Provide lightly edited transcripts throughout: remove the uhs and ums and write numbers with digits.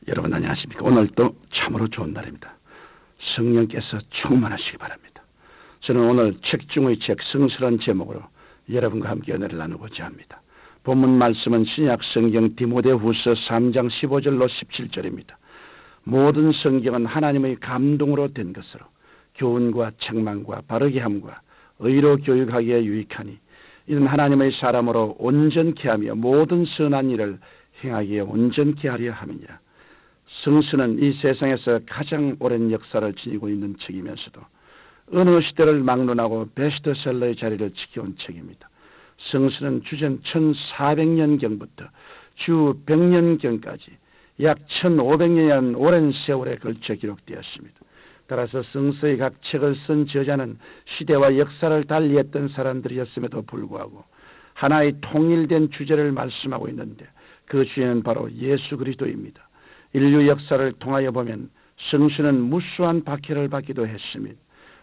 여러분 안녕하십니까? 오늘도 참으로 좋은 날입니다. 성령께서 충만하시기 바랍니다. 저는 오늘 책 중의 책 성스러운 제목으로 여러분과 함께 은혜를 나누고자 합니다. 본문 말씀은 신약 성경 디모데후서 3장 15절로 17절입니다. 모든 성경은 하나님의 감동으로 된 것으로 교훈과 책망과 바르게 함과 의로 교육하기에 유익하니 이는 하나님의 사람으로 온전케 하며 모든 선한 일을 행하기에 온전케 하려 함이니라. 성서는 이 세상에서 가장 오랜 역사를 지니고 있는 책이면서도 어느 시대를 막론하고 베스트셀러의 자리를 지켜온 책입니다. 성서는 주전 1400년경부터 주 100년경까지 약 1500년이라는 오랜 세월에 걸쳐 기록되었습니다. 따라서 성서의 각 책을 쓴 저자는 시대와 역사를 달리했던 사람들이었음에도 불구하고 하나의 통일된 주제를 말씀하고 있는데 그 주제는 바로 예수 그리스도입니다. 인류 역사를 통하여 보면 성서는 무수한 박해를 받기도 했습니다.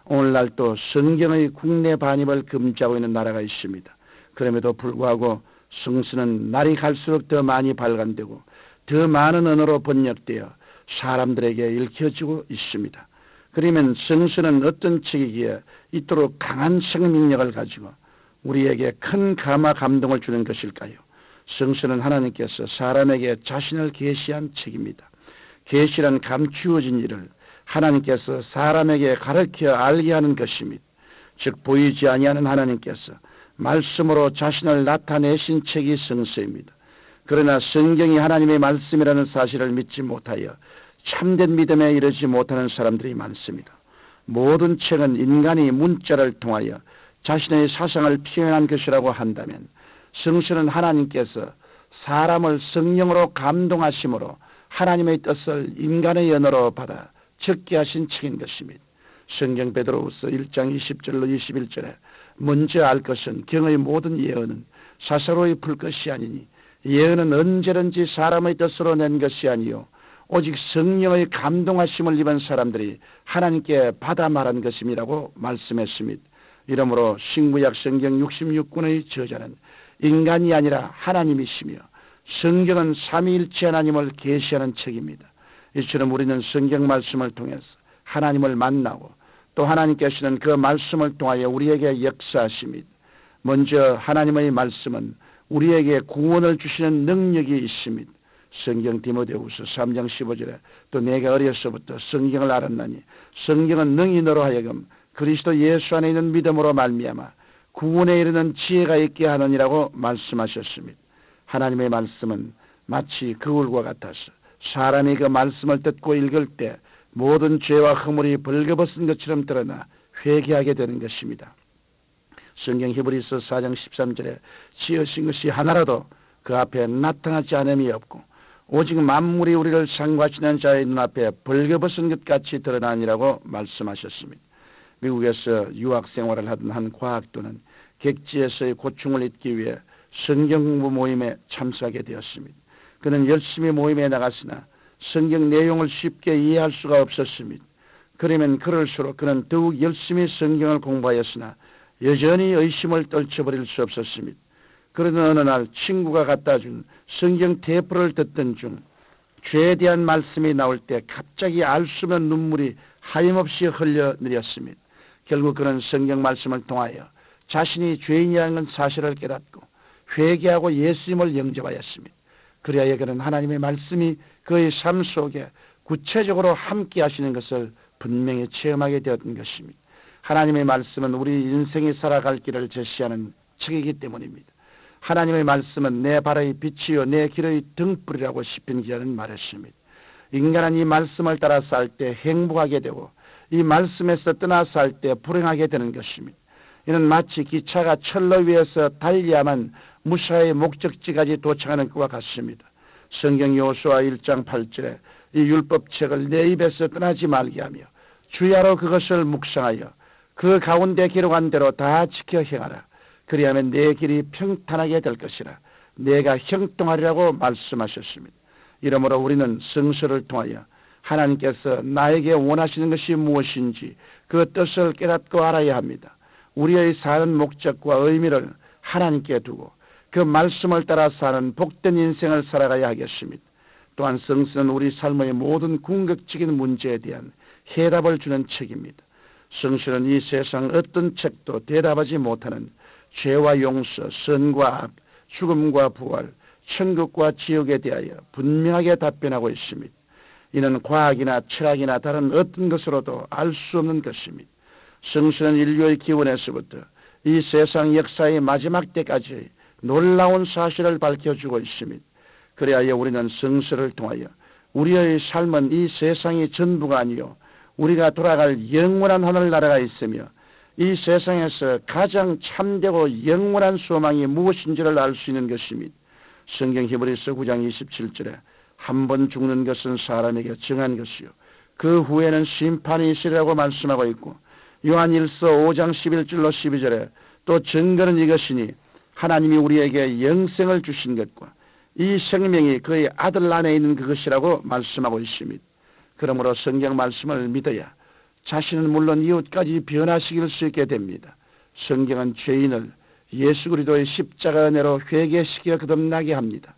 오늘날도 성경의 국내 반입을 금지하고 있는 나라가 있습니다. 그럼에도 불구하고 성서는 날이 갈수록 더 많이 발간되고 더 많은 언어로 번역되어 사람들에게 읽혀지고 있습니다. 그러면 성서는 어떤 책이기에 이토록 강한 생명력을 가지고 우리에게 큰 감화 감동을 주는 것일까요? 성서는 하나님께서 사람에게 자신을 계시한 책입니다. 계시란 감추어진 일을 하나님께서 사람에게 가르쳐 알게 하는 것입니다. 즉 보이지 아니하는 하나님께서 말씀으로 자신을 나타내신 책이 성서입니다. 그러나 성경이 하나님의 말씀이라는 사실을 믿지 못하여 참된 믿음에 이르지 못하는 사람들이 많습니다. 모든 책은 인간이 문자를 통하여 자신의 사상을 표현한 것이라고 한다면 성서는 하나님께서 사람을 성령으로 감동하심으로 하나님의 뜻을 인간의 언어로 받아 적게 하신 책인 것입니다. 성경 베드로후서 1장 20절로 21절에 먼저 알 것은 경의 모든 예언은 사사로이 풀 것이 아니니 예언은 언제든지 사람의 뜻으로 낸 것이 아니요 오직 성령의 감동하심을 입은 사람들이 하나님께 받아 말한 것임이라고 말씀했습니다. 이러므로 신구약 성경 66권의 저자는 인간이 아니라 하나님이시며 성경은 삼위일체 하나님을 계시하는 책입니다. 이처럼 우리는 성경 말씀을 통해서 하나님을 만나고 또 하나님께서는 그 말씀을 통하여 우리에게 역사하십니다. 먼저 하나님의 말씀은 우리에게 구원을 주시는 능력이 있습니다. 성경 디모데후서 3장 15절에 또 내가 어려서부터 성경을 알았나니 성경은 능히 너로 하여금 그리스도 예수 안에 있는 믿음으로 말미암아 구원에 이르는 지혜가 있게 하느니라고 말씀하셨습니다. 하나님의 말씀은 마치 거울과 같아서 사람이 그 말씀을 듣고 읽을 때 모든 죄와 허물이 벌거벗은 것처럼 드러나 회개하게 되는 것입니다. 성경 히브리서 4장 13절에 지으신 것이 하나라도 그 앞에 나타나지 않음이 없고 오직 만물이 우리를 상고하시는 자의 눈앞에 벌거벗은 것 같이 드러나니라고 말씀하셨습니다. 미국에서 유학 생활을 하던 한 과학도는 객지에서의 고충을 잊기 위해 성경 공부 모임에 참석하게 되었습니다. 그는 열심히 모임에 나갔으나 성경 내용을 쉽게 이해할 수가 없었습니다. 그러면 그럴수록 그는 더욱 열심히 성경을 공부하였으나 여전히 의심을 떨쳐버릴 수 없었습니다. 그러던 어느 날 친구가 갖다 준 성경 테이프를 듣던 중 죄에 대한 말씀이 나올 때 갑자기 알 수 없는 눈물이 하염없이 흘러내렸습니다. 결국 그는 성경 말씀을 통하여 자신이 죄인이라는 사실을 깨닫고 회개하고 예수님을 영접하였습니다. 그리하여 그는 하나님의 말씀이 그의 삶 속에 구체적으로 함께 하시는 것을 분명히 체험하게 되었던 것입니다. 하나님의 말씀은 우리 인생이 살아갈 길을 제시하는 책이기 때문입니다. 하나님의 말씀은 내 발의 빛이요 내 길의 등불이라고 시편 기자는 말했습니다. 인간은 이 말씀을 따라 살 때 행복하게 되고 이 말씀에서 떠나 살 때 불행하게 되는 것입니다. 이는 마치 기차가 철로 위에서 달려야만 무사히 목적지까지 도착하는 것과 같습니다. 성경 여호수아 1장 8절에 이 율법책을 내 입에서 떠나지 말게 하며 주야로 그것을 묵상하여 그 가운데 기록한 대로 다 지켜 행하라. 그리하면 내 길이 평탄하게 될 것이라. 내가 형통하리라고 말씀하셨습니다. 이러므로 우리는 성서를 통하여 하나님께서 나에게 원하시는 것이 무엇인지 그 뜻을 깨닫고 알아야 합니다. 우리의 사는 목적과 의미를 하나님께 두고 그 말씀을 따라 사는 복된 인생을 살아가야 하겠습니다. 또한 성서는 우리 삶의 모든 궁극적인 문제에 대한 해답을 주는 책입니다. 성서는 이 세상 어떤 책도 대답하지 못하는 죄와 용서, 선과 악, 죽음과 부활, 천국과 지옥에 대하여 분명하게 답변하고 있습니다. 이는 과학이나 철학이나 다른 어떤 것으로도 알 수 없는 것입니다. 성서는 인류의 기원에서부터 이 세상 역사의 마지막 때까지 놀라운 사실을 밝혀주고 있습니다. 그래야 우리는 성서를 통하여 우리의 삶은 이 세상이 전부가 아니요 우리가 돌아갈 영원한 하늘나라가 있으며 이 세상에서 가장 참되고 영원한 소망이 무엇인지를 알 수 있는 것입니다. 성경 히브리서 9장 27절에 한 번 죽는 것은 사람에게 정한 것이요 그 후에는 심판이 있으리라고 말씀하고 있고, 요한일서 5장 11절로 12절에 또 증거는 이것이니 하나님이 우리에게 영생을 주신 것과 이 생명이 그의 아들 안에 있는 그것이라고 말씀하고 있습니다. 그러므로 성경 말씀을 믿어야 자신은 물론 이웃까지 변화시킬 수 있게 됩니다. 성경은 죄인을 예수 그리스도의 십자가 은혜로 회개시켜 거듭나게 합니다.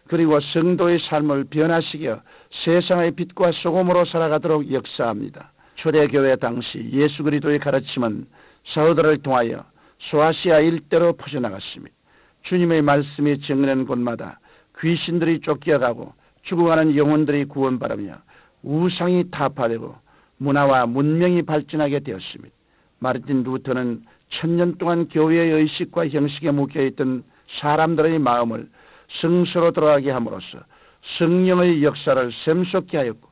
그리고 성도의 삶을 변화시켜 세상의 빛과 소금으로 살아가도록 역사합니다. 초대교회 당시 예수 그리스도의 가르침은 사도들을 통하여 소아시아 일대로 퍼져나갔습니다. 주님의 말씀이 증언하는 곳마다 귀신들이 쫓겨가고 죽어가는 영혼들이 구원받으며 우상이 타파되고 문화와 문명이 발전하게 되었습니다. 마르틴 루터는 1000년 동안 교회의 의식과 형식에 묶여있던 사람들의 마음을 성서로 돌아가게 함으로써 성령의 역사를 샘솟게 하였고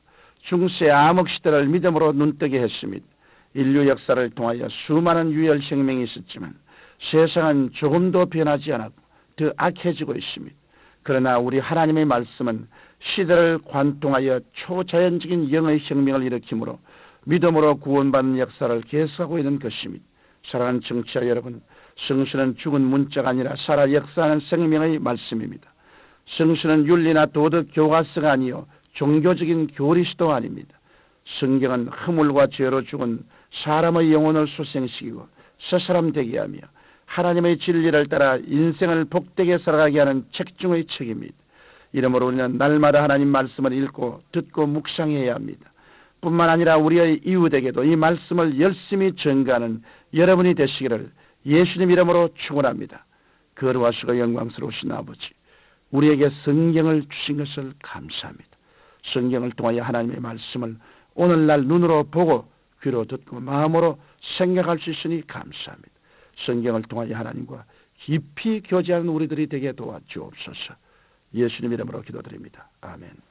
중세 암흑시대를 믿음으로 눈뜨게 했습니다. 인류 역사를 통하여 수많은 유혈 혁명이 있었지만 세상은 조금도 변하지 않았고 더 악해지고 있습니다. 그러나 우리 하나님의 말씀은 시대를 관통하여 초자연적인 영의 혁명을 일으키므로 믿음으로 구원받는 역사를 계속하고 있는 것입니다. 사랑하는 청취자 여러분, 성서는 죽은 문자가 아니라 살아 역사하는 생명의 말씀입니다. 성서는 윤리나 도덕 교과서가 아니요 종교적인 교리서도 아닙니다. 성경은 허물과 죄로 죽은 사람의 영혼을 소생시키고 새사람 되게 하며 하나님의 진리를 따라 인생을 복되게 살아가게 하는 책 중의 책입니다. 이러므로 우리는 날마다 하나님 말씀을 읽고 듣고 묵상해야 합니다. 뿐만 아니라 우리의 이웃에게도 이 말씀을 열심히 전가하는 여러분이 되시기를 예수님 이름으로 축원합니다. 거룩하시고 영광스러우신 아버지, 우리에게 성경을 주신 것을 감사합니다. 성경을 통하여 하나님의 말씀을 오늘날 눈으로 보고 귀로 듣고 마음으로 생각할 수 있으니 감사합니다. 성경을 통하여 하나님과 깊이 교제하는 우리들이 되게 도와주옵소서. 예수님 이름으로 기도드립니다. 아멘.